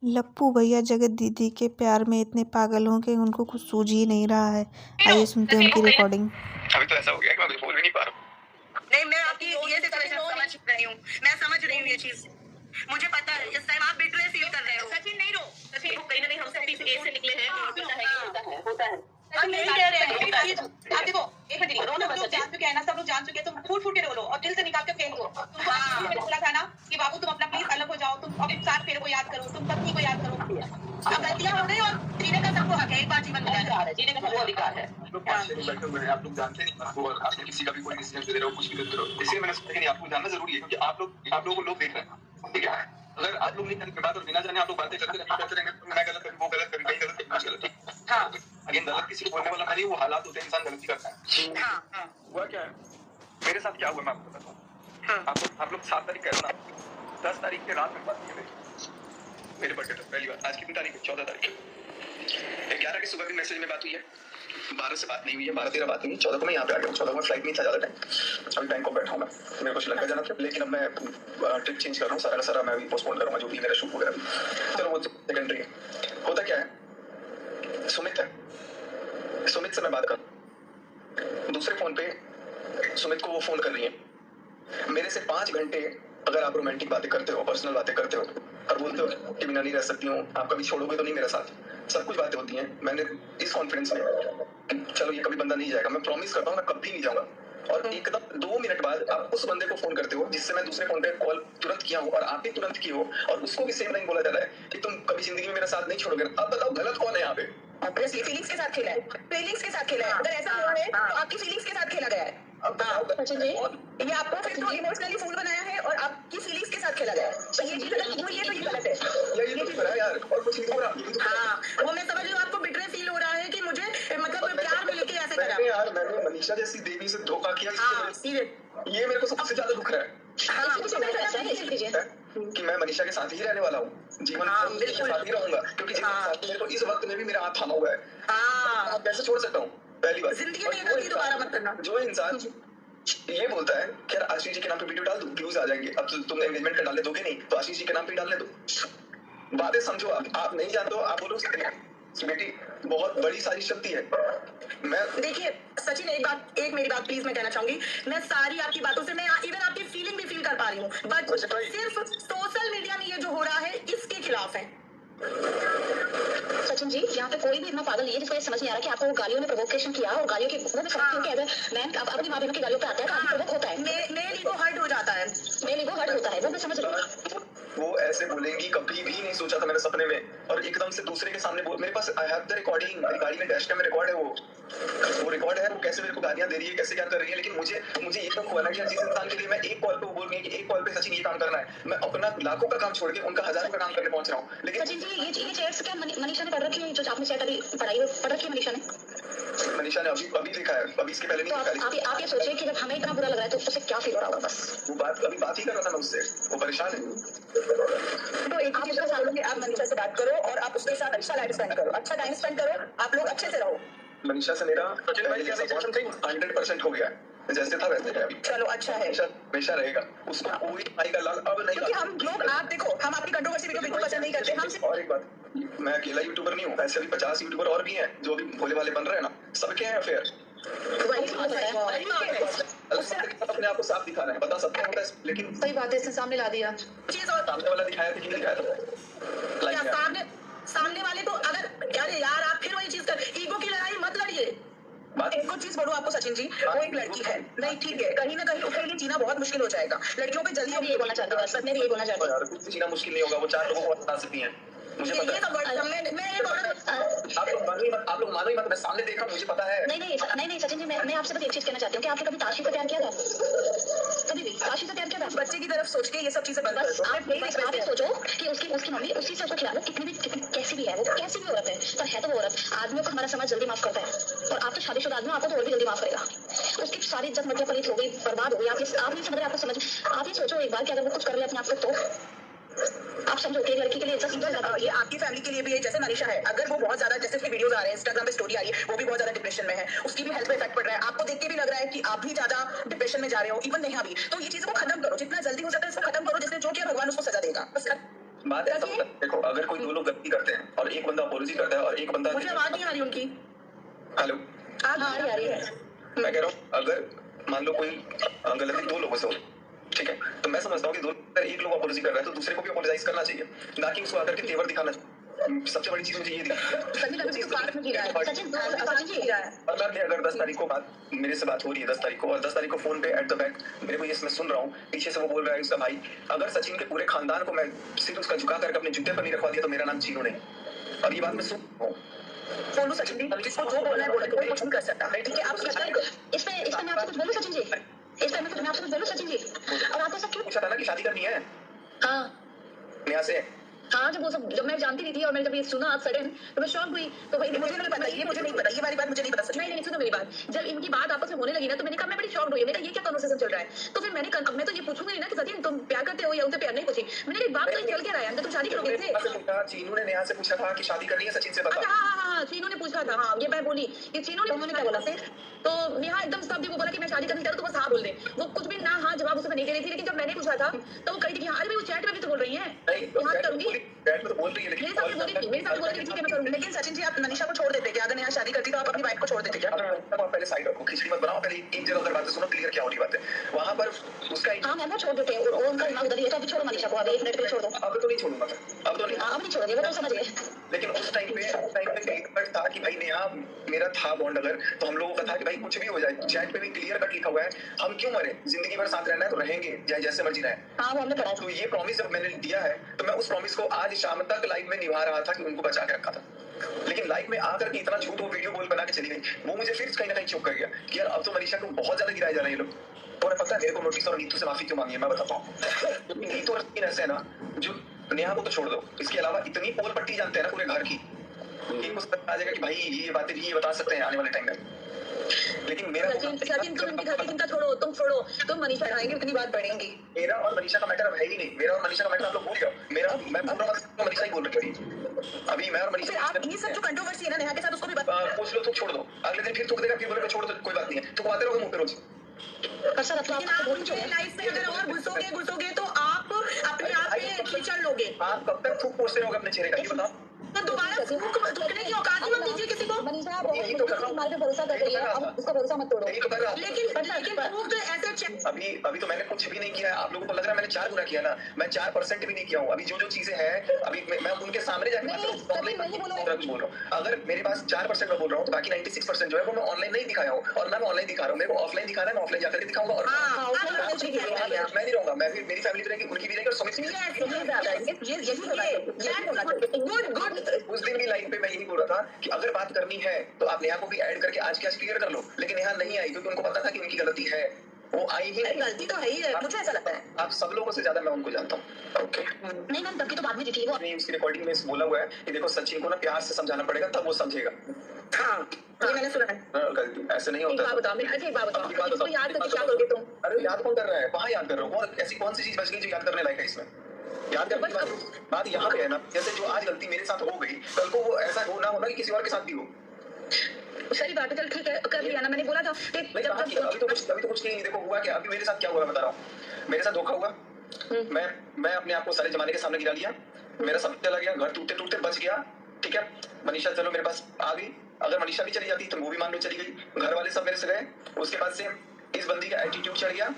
लप्पू भैया जगत दीदी के प्यार में इतने पागल हों कि उनको कुछ सूझ ही नहीं रहा है। आइए सुनते हैं उनकी रिकॉर्डिंग। अभी तो ऐसा हो गया कि मैं कुछ बोल भी नहीं पा रहा हूँ। नहीं, मैं आपकी ये सिचुएशन समझ रही हूँ। मैं समझ रही हूँ ये चीज। मुझे पता है इस टाइम आप बिट्रे फील कर रहे हो। सचिन नहीं रो। सचिन वो कहीं ना कहीं हम सब पीस ए से निकले हैं। होता है। हम यही कह रहे हैं। आप देखो, एक मिनट रो ना, बस जान चुके हैं ना, सब लोग जान चुके हैं। तुम फूट फूट के रो लो और दिल से निकाल के फेंक दो। तुमको मैंने बोला था ना कि बाबू तुम अपना प्लीज अलग हो जाओ, तुम अपने साथ फेरे को याद करो, तुम पत्नी को याद करो। अब गलतियां हो गई और जीने का सबको हक है। एक बार जीवन में जीने का सबको अधिकार है। आप लोग पास में बैठे हुए हैं, आप लोग जानते नहीं आपको, और आप किसी का भी कोई डिसीजन दे रहे हो, कुछ भी दे रहे हो, इसलिए मैंने सोचा कि आपको जानना जरूरी है, क्योंकि आप लोगों को लोग देख रहे हैं। ठीक है, अगर आप लोग नहीं करने के बाद और बिना जाने आप लोग बातें करते रहेंगे तो मैं गलत करूँ, वो गलत करूँ, कहीं गलत कहीं कुछ गलत। हाँ, अगेन गलत किसी को बोलने वाला नहीं, वो हालात होते हैं, इंसान गलती करता है। हाँ, हुआ क्या है, मेरे साथ क्या हुआ मैं आपको बताता हूँ। आप लोग 7 तारीख कह रहे हो ना, 10 तारीख के रात में बात की मेरे बर्थडे तक पहली बार। आज कितनी तारीख है? 14 तारीख। 11 की सुबह भी मैसेज में बात हुई है, 12 से बात नहीं हुई है, 12-13 बात नहीं हुई, 14 को मैं यहाँ पे आ गया हूँ। 14 को फ्लाइट नहीं था ज्यादा टाइम, अभी बैंकॉक बैठा हूँ मैं, मेरे को श्रीलंका जाना था, लेकिन अब मैं ट्रिप चेंज कर रहा हूँ, सारा मैं अभी पोस्टपोन करूँगा, जो भी मेरा शूट वगैरह। चलो वो सेकेंडरी है। होता क्या है, सुमित से मैं बात कर, दूसरे फोन पे सुमित को वो फोन कर रही है, मेरे से 5 घंटे अगर आप रोमांटिक बातें करते हो, पर्सनल बातें करते हो और बोलते हो कि बिना नहीं रह सकती हूँ, आप कभी छोड़ोगे तो नहीं मेरा साथ, सब कुछ बातें होती हैं। मैंने इस कॉन्फिडेंस में, चलो ये कभी बंदा नहीं जाएगा, मैं प्रॉमिस करता हूँ मैं कभी नहीं जाऊंगा, और एकदम 2 मिनट बाद आप उस बंदे को फोन करते हो जिससे मैं दूसरे फोन पे कॉल तुरंत किया हूँ, और आप भी तुरंत की हो, और उसको भी सेम लाइन बोला जा रहा है कि तुम कभी जिंदगी में मेरा साथ नहीं छोड़ोगे। अब बताओ गलत कौन है यहाँ पे? ऑब्वियसली फीलिंग्स के साथ खेला है, फीलिंग्स के साथ खेला है। अगर ऐसा हुआ है तो आपकी फीलिंग्स के साथ खेला गया है। सचिन जी, ये आपको फिर तो इमोशनली फूल बनाया है और आपकी फीलिंग्स के साथ खेला गया है। तो ये चीज गलत हुई है, तो ये गलत है। ये चीज है यार, और कुछ नहीं हो रहा। हाँ, वो मैं समझ रही हूँ, आपको बिट्रे फील हो रहा है कि मुझे मतलब प्यार में लेके ऐसे करा। यार मैंने मनीषा जैसी देवी से धोखा किया, ये मेरे को सबसे ज्यादा दुख रहा है। कि मैं मनीषा के साथ ही रहने वाला हूँ, जीवन भर के साथ ही रहूंगा, क्योंकि मेरे को इस वक्त में भी मेरा हाथ थामा हुआ है। आप कैसे छोड़ सकता हूँ? पहली बात, जिंदगी में गलती दोबारा मत करना। जो इंसान ये बोलता है कि यार आशीष जी के नाम पे वीडियो डाल दो, व्यूज आ जाएंगे, अब तुम एंगेजमेंट का डालने दोगे नहीं, तो आशीष जी के नाम पे डालने दो। बातें समझो, आप नहीं जानते हो, आप बोलो बेटी बहुत बड़ी सारी शक्ति है। मैं देखिए सचिन, एक मेरी बात प्लीज मैं कहना चाहूंगी, मैं सारी आपकी बातों से मैं इवन आपकी फीलिंग भी फील कर पा रही हूँ, बट सिर्फ सोशल मीडिया में ये जो हो रहा है इसके खिलाफ है। सचिन जी, यहाँ पे कोई भी इतना पागल नहीं है जिसको ये समझ नहीं आ रहा कि आपको वो गालियों में प्रोवोकेशन किया, और गालियों की वो मैं समझती हूँ कि अगर मैम अपनी माँ बहनों की गालियों पे आता है तो आदमी प्रोवोक होता है, मेल ईगो हर्ट हो जाता है, मेल ईगो हर्ट होता है, वो मैं समझ रही हूँ। वो ऐसे बोलेंगी कभी भी नहीं सोचा था मैंने सपने में, और एकदम से दूसरे के सामने बोल, मेरे पास आई हैव द रिकॉर्डिंग, मेरी गाड़ी में डैश कैम में रिकॉर्ड है, वो रिकॉर्ड है, वो कैसे मेरे को गालियां दे रही है, कैसे क्या कर रही है, लेकिन मुझे ये तो हुआ ना कि जिस इंसान के लिए मैं एक कॉल पे बोल रही है कि एक कॉल पे सचिन ये काम करना है, मैं अपना लाखों का काम छोड़ के उनका हजारों का काम करने पहुंच रहा हूँ। लेकिन सचिन जी, ये चैट्स क्या मनीषा ने पढ़ रखी है, जो आपने चैट अभी पढ़ाई पढ़ रखी है मनीषा ने अभी लिखा है, अभी इसके पहले नहीं लिखा। तो आप ये सोचिए कि जब हमें इतना बुरा लग रहा है तो उसे क्या फील हो रहा होगा। बस वो बात ही कर रहा था मैं उससे, वो परेशान है। तो एक ही चीज का साथ में आप मनीषा से बात करो और आप उसके साथ अच्छा टाइम स्पेंड करो, आप लोग अच्छे से रहो। मनीषा से मेरा 100% हो गया है, जैसे था वैसे है अभी। चलो अच्छा है, हमेशा रहेगा, उसको कोई भाई का लाल अब नहीं। क्योंकि हम लोग, आप देखो, हम आपकी कंट्रोवर्सी वीडियो बिल्कुल पसंद नहीं करते। हम और एक बात, मैं अकेला यूट्यूबर नहीं हूँ, ऐसे भी 50 यूट्यूबर और भी हैं जो भी भोले वाले बन रहे हैं ना, सबके हैं अफेयर। अपने आप को साफ दिखा रहे हैं, बता सकते हैं, लेकिन सही बात है, इसने सामने ला दिया चीज, और सामने वाला दिखाया था कि नहीं दिखाया था, सामने वाले को अगर यार आप फिर वही चीज कर, ईगो की लड़ाई मत लड़िए। एक चीज बोलूं आपको सचिन जी, वो एक लड़की है, नहीं ठीक है, कहीं ना कहीं उसके लिए जीना बहुत मुश्किल हो जाएगा, लड़कियों पे जल्दी ये बोलना चाहती हूँ, सर मैं ये बोलना चाहती हूँ, यार कुछ जीना मुश्किल नहीं होगा, वो 4 लोगों को बता सकती हैं, मुझे पता है। आप लोग मानो ही मत, मैं सामने देखा, मुझे पता है। नहीं सचिन जी, मैं आपसे बस एक चीज कहना चाहती हूँ कि आपने कभी ताशी को प्यार किया था? कभी भी ताशी से प्यार किया था? बच्चे की तरफ सोच के ये सब चीजें बंद करो। आप ये सोचो कि उसकी मम्मी उसी से उसको खिला लो, कितनी कैसी भी है, वो कैसी भी औरत है, पर है तो वो औरत। आदमियों को हमारा समाज जल्दी माफ करता है, और आप तो शादीशुदा आदमी, आपको तो और भी जल्दी माफ करेगा। उसकी सारी इज्जत मध्य पलित हो गई, बर्बाद हो गई, आप नहीं समझ रहे, आपको समझ, आप ये सोचो एक बार कि अगर वो कुछ कर ले अपने आप को, तो आप समझो कि लड़की के लिए ये आपकी फैमिली के लिए भी है, जैसे मनीषा है, अगर वो बहुत ज्यादा, जैसे उसकी वीडियोस आ रहे हैं, इंस्टाग्राम पे स्टोरी आ रही है, वो भी बहुत ज्यादा डिप्रेशन में है, उसकी भी हेल्थ पे इफेक्ट पड़ रहा है, आपको देख के भी लग रहा है कि आप भी ज्यादा डिप्रेशन में जा रहे हो, इवन नेहा भी। तो ये चीजों को खत्म करो, जितना जल्दी हो सकता है इसको खत्म करो, जिसने जो किया भगवान उसको सजा देगा। बात ऐसा होता है, देखो अगर कोई दो लोग गलती करते हैं और एक बंदा अपोलॉजी करता है और एक बंदा, मुझे आवाज नहीं आ रही उनकी। हेलो, आ रही है। मैं कह रहा हूँ अगर मान लो कोई गलती दो लोगों से हो, ठीक है, तो मैं समझता हूँ कि अगर एक लोग अपोलॉजी कर रहा है तो दूसरे को भी अपोलोजाइज करना चाहिए, ना कि उसको आकर के तेवर दिखाना चाहिए। सबसे बड़ी चीज मुझे ये दिखी और मैं अगर 10 तारीख को मेरे से बात हो रही है 10 तारीख को, और 10 तारीख को फोन पे एट द बैक मेरे को ये मैं सुन रहा हूँ, पीछे से वो बोल रहा है उसका भाई, अगर सचिन के पूरे खानदान को मैं सिर्फ उसका झुका करके अपने जूते पर नहीं रखवा दिया तो मेरा नाम चीनू नहीं। और ये बात मैं सुन रहा हूँ। बोलो सचिन जी, जिसको जो बोलना है बोलो, कोई कुछ नहीं कर सकता। ठीक है, आप इसमें मैं आपसे कुछ बोलूं सचिन जी? इस टाइम में मैं आपसे कुछ बोलूं सचिन जी? और आपको सब क्यों पूछा था ना कि शादी करनी है हाँ नेहा से। हाँ, जब मैं जानती नहीं थी और मैंने जब ये सुना सडन तो मैं शॉक हुई। तो भाई मुझे नहीं पता, ये मुझे नहीं पता, ये वाली बात मुझे नहीं पता। नहीं, सुनो मेरी बात। जब इनकी बात आपस में होने लगी ना तो मैंने कहा मैं बड़ी शॉक्ड हुई। मैंने कहा ये क्या कन्वर्सेशन चल रहा है? तो फिर मैंने मैं तो ये पूछूंगी ना कि सचिन तुम प्यार करते हो या उनसे प्यार नहीं पूछी। मैंने एक बात तो चल के रहा है, तुम शादी करोगे थे? चीनू ने नेहा से पूछा था कि शादी करनी है सचिन से, अच्छा हाँ, चीनू ने पूछा था। हाँ, ये मैं बोली कि चीनू ने उन्होंने क्या बोला फिर? तो नेहा एकदम साफ वो बोला कि मैं शादी करनी चाहती हूँ, तो बस हाँ बोल दे। वो कुछ भी ना हाँ जवाब उसमें नहीं दे रही थी। लेकिन जब मैंने पूछा था तो वो कही थी कि हाँ, अरे वो चैट में भी तो बोल रही है हाँ करूंगी, चैट में तो बोल रही है, मेरे साथ बोल रही थी मैं करूंगी। लेकिन सचिन जी, आप मनीषा को छोड़ देते क्या? अगर नेहा शादी करती तो आप अपनी वाइफ को छोड़ देते क्या? पहले साइड रखो, खिचड़ी मत बनाओ, पहले एक जगह अगर बातें सुनो क्लियर क्या हो रही बात है वहां पर उसका। हाँ, मैं छोड़ देते हैं और उनका दिमाग उधर ही है। तो अभी छोड़ो मनीषा को, अभी 1 मिनट के लिए छोड़ दो। अब तो नहीं छोड़ूंगा मैं, अब तो नहीं। अब नहीं छोड़ोगे, वो तो समझ गए। लेकिन उस टाइम पे क्लियर था कि भाई नेहा मेरा था बॉन्ड, अगर तो हम लोगों का था कि भाई कुछ भी हो जाए, चैट पे भी क्लियर कट लिखा हुआ है, हम क्यों मरे, जिंदगी भर साथ रहना है तो रहेंगे, चाहे जैसे मर्जी रहे। हाँ, वो हमने पढ़ा। तो ये प्रॉमिस जब मैंने दिया है तो मैं उस प्रॉमिस को आज शाम तक लाइव में निभा रहा था कि उनको बचा के रखा था। लेकिन लाइव में आकर के इतना झूठ वो वीडियो बोल बना के चली गई, वो मुझे फिर कहीं ना कहीं चुप कर गया कि यार अब तो मनीषा को बहुत ज्यादा गिराए जा रहे हैं ये लोग। और पता है मेरे को नोटिस और नीतू से माफी क्यों मांगी है मैं बताता हूँ। क्योंकि नीतू और सचिन ऐसे है ना, जो नेहा को तो छोड़ दो, इसके अलावा इतनी पोल पट्टी जानते हैं ना पूरे घर की, इनको पता आ जाएगा कि भाई ये बातें भी ये बता सकते हैं आने वाले टाइम में। लेकिन मेरा सचिन तुम इनकी घर की चिंता छोड़ो, तुम मनीषा आएंगे उतनी बात बढ़ेंगी। मेरा और मनीषा का मैटर अब है ही नहीं, मेरा और मनीषा का मैटर आप लोग भूल जाओ। मैं पूरा मनीषा ही बोल रही हूँ अभी, मैं और मनीषा। आप ये सब जो कंट्रोवर्सी है ना नेहा के साथ, उसको भी पूछ लो, तुम छोड़ दो, अगले दिन फिर तुक देगा, फिर बोलेगा छोड़ दो, कोई बात नहीं है, तुम आते रहोगे मुंह पे रोज। सर अब आप उनके लाइफ में अगर और घुसोगे तो आप अपने आप पे कीचड़ लोगे। आप कब तक थूक पोछते रहोगे अपने चेहरे का, ये बताओ। तो दोबारा थूकने की औकात ही मत दीजिए किसी को। मनीषा आप हमारे पे भरोसा कर रही है, अब उसका भरोसा मत तोड़ो। लेकिन अभी तो मैंने कुछ भी नहीं किया है। आप लोगों को लग रहा है मैंने 4 गुना किया ना, मैं 4% भी नहीं किया हूँ। अभी जो चीजें हैं अभी मैं उनके सामने जाके बोल रहा हूँ। अगर मेरे पास 4% में बोल रहा हूँ तो बाकी 96% जो है वो मैं ऑनलाइन नहीं दिखाया हूँ, और मैं ऑनलाइन दिखा रहा हूँ। मेरे को ऑफलाइन दिखाना है, मैं ऑफलाइन जाकर के दिखाऊंगा। और मैं नहीं रहूंगा, मैं भी, मेरी फैमिली भी रहेगी, उनकी भी रहेगी, और सुमित उस दिन भी लाइव पे मैं यही बोल रहा था कि अगर बात करनी है तो आप नेहा को भी ऐड करके आज के आज क्लियर कर लो। लेकिन नेहा नहीं आई क्योंकि उनको पता था कि उनकी गलती है, वो आई ही नहीं। गलती तो है ही है, मुझे ऐसा लगता है। आप सब लोगों से ज्यादा मैं उनको जानता हूँ। ओके नहीं मैम, तब की तो बात भी थी वो। नहीं, उसकी रिकॉर्डिंग में बोला हुआ है कि देखो सचिन को ना प्यार से समझाना पड़ेगा तब वो समझेगा। हाँ, ये मैंने सुना है। गलती ऐसे नहीं होता। एक बात बताओ, इसको याद करके क्या करोगे तुम? अरे याद कौन कर रहा है, कहाँ याद कर रहा हूँ? ऐसी कौन सी चीज बच गई जो याद करने लायक है इसमें? याद करने की बात यहाँ पे है ना, जैसे जो आज गलती मेरे साथ हो गई, कल को वो ऐसा हो ना होना कि किसी और के साथ भी हो। सही बात है, चल ठीक है, कर लिया ना, मैंने बोला था। अभी तो कुछ नहीं। देखो हुआ क्या, अभी मेरे साथ क्या हुआ मैं बता रहा हूँ। मेरे साथ धोखा हुआ, मैं अपने आप को सारे जमाने के सामने गिरा लिया, मेरा सब चला गया, घर टूटते टूटते बच गया। ठीक है, मनीषा चलो मेरे पास आ गई। अगर मनीषा भी चली जाती तो वो भी मान लो चली गई, घर वाले सब मेरे से गए। उसके बाद से इस बंदी का एटीट्यूड चढ़ गया।